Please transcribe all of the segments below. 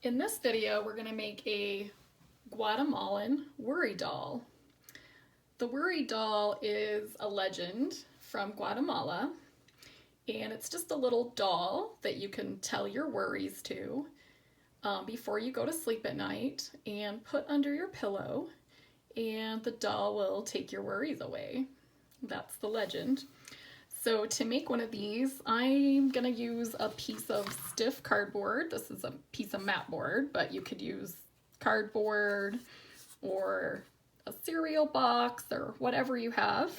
In this video, we're going to make a Guatemalan worry doll. The worry doll is a legend from Guatemala, and it's just a little doll that you can tell your worries to before you go to sleep at night and put under your pillow, and the doll will take your worries away. That's the legend. So to make one of these, I'm gonna use a piece of stiff cardboard. This is a piece of mat board, but you could use cardboard or a cereal box or whatever you have.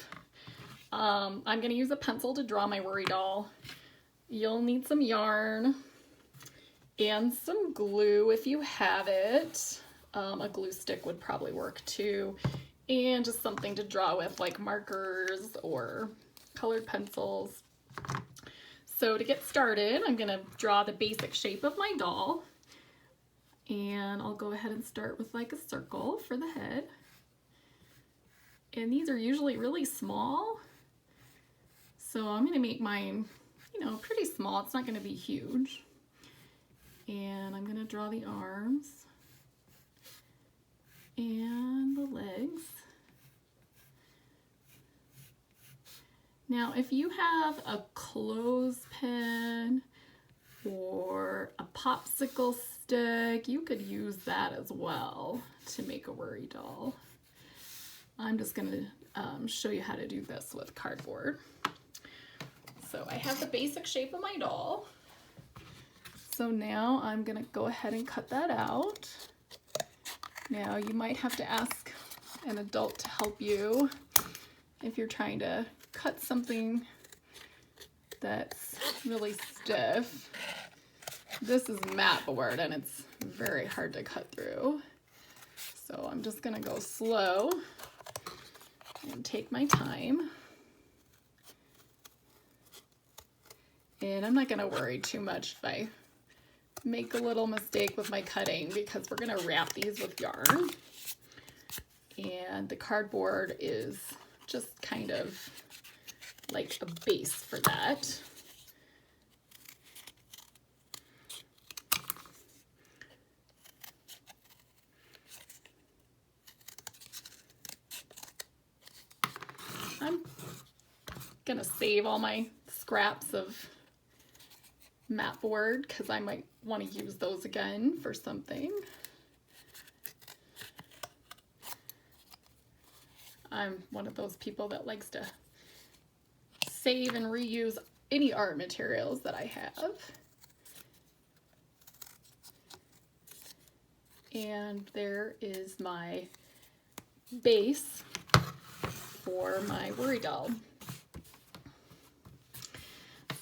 I'm gonna use a pencil to draw my worry doll. You'll need some yarn and some glue if you have it. A glue stick would probably work too. And just something to draw with, like markers or colored pencils. So to get started, I'm gonna draw the basic shape of my doll. And I'll go ahead and start with like a circle for the head. And these are usually really small. So I'm gonna make mine, pretty small. It's not gonna be huge. And I'm gonna draw the arms and the legs. Now, if you have a clothespin or a popsicle stick, you could use that as well to make a worry doll. I'm just gonna show you how to do this with cardboard. So I have the basic shape of my doll. So now I'm gonna go ahead and cut that out. Now you might have to ask an adult to help you if you're trying to cut something that's really stiff. This is mat board and it's very hard to cut through. So I'm just gonna go slow and take my time. And I'm not gonna worry too much if I make a little mistake with my cutting, because we're gonna wrap these with yarn. And the cardboard is just kind of like a base for that. I'm gonna save all my scraps of mat board because I might want to use those again for something. I'm one of those people that likes to save and reuse any art materials that I have. And there is my base for my worry doll.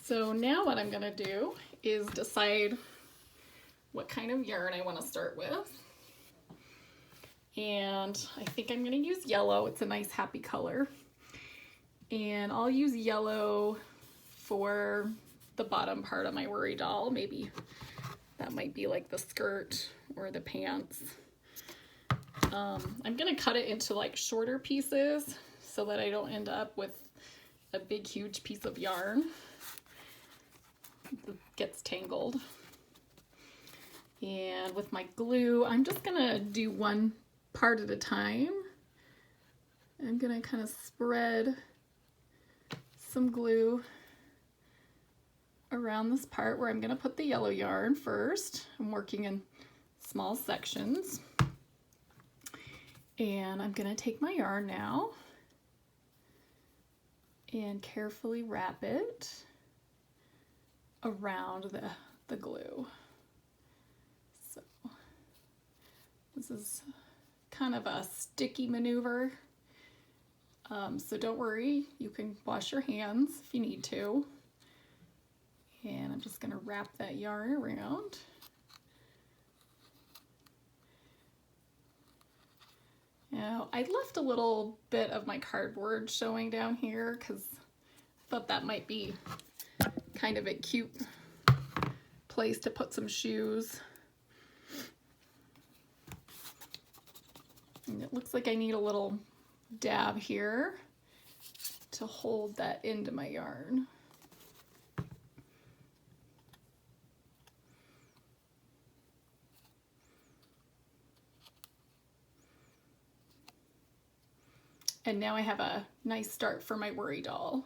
So now what I'm gonna do is decide what kind of yarn I want to start with. And I think I'm gonna use yellow. It's a nice happy color. And I'll use yellow for the bottom part of my worry doll. Maybe that might be like the skirt or the pants. I'm gonna cut it into like shorter pieces so that I don't end up with a big huge piece of yarn that gets tangled. And with my glue, I'm just gonna do one part at a time. I'm gonna kind of spread some glue around this part where I'm gonna put the yellow yarn first. I'm working in small sections. And I'm gonna take my yarn now and carefully wrap it around the glue. So this is kind of a sticky maneuver. So don't worry, you can wash your hands if you need to. And I'm just gonna wrap that yarn around. Now, I left a little bit of my cardboard showing down here because I thought that might be kind of a cute place to put some shoes. And it looks like I need a little dab here to hold that into my yarn. And now I have a nice start for my worry doll.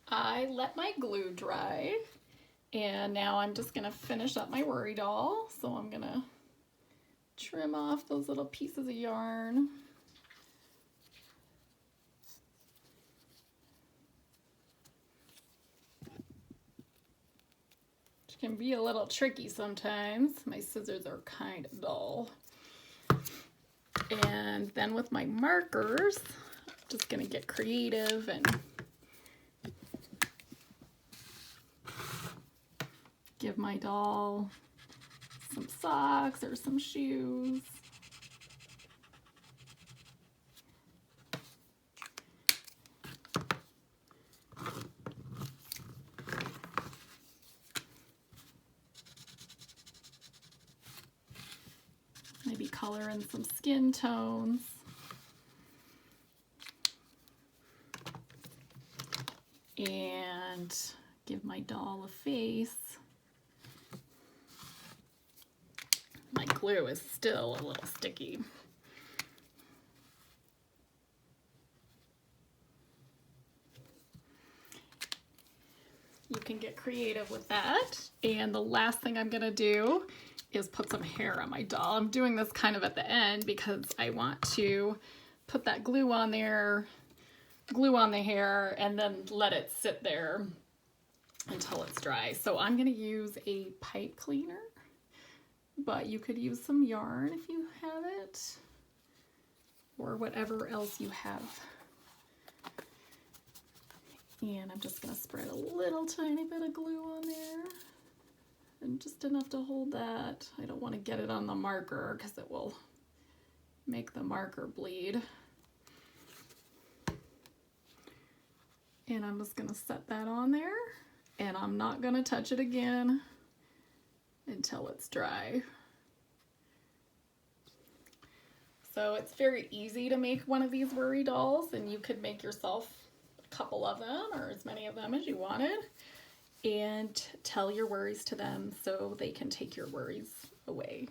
I let my glue dry, and now I'm just gonna finish up my worry doll. So I'm gonna trim off those little pieces of yarn. Which can be a little tricky sometimes. My scissors are kind of dull. And then with my markers, I'm just gonna get creative and give my doll some socks or some shoes. Maybe color in some skin tones. And give my doll a face. My glue is still a little sticky. You can get creative with that. And the last thing I'm gonna do is put some hair on my doll. I'm doing this kind of at the end because I want to put that glue on there, glue on the hair, and then let it sit there until it's dry. So I'm gonna use a pipe cleaner, but you could use some yarn if you have it, or whatever else you have. And I'm just gonna spread a little tiny bit of glue on there, and just enough to hold that. I don't want to get it on the marker because it will make the marker bleed. And I'm just gonna set that on there, and I'm not gonna touch it again until it's dry. So it's very easy to make one of these worry dolls, and you could make yourself a couple of them or as many of them as you wanted, and tell your worries to them so they can take your worries away.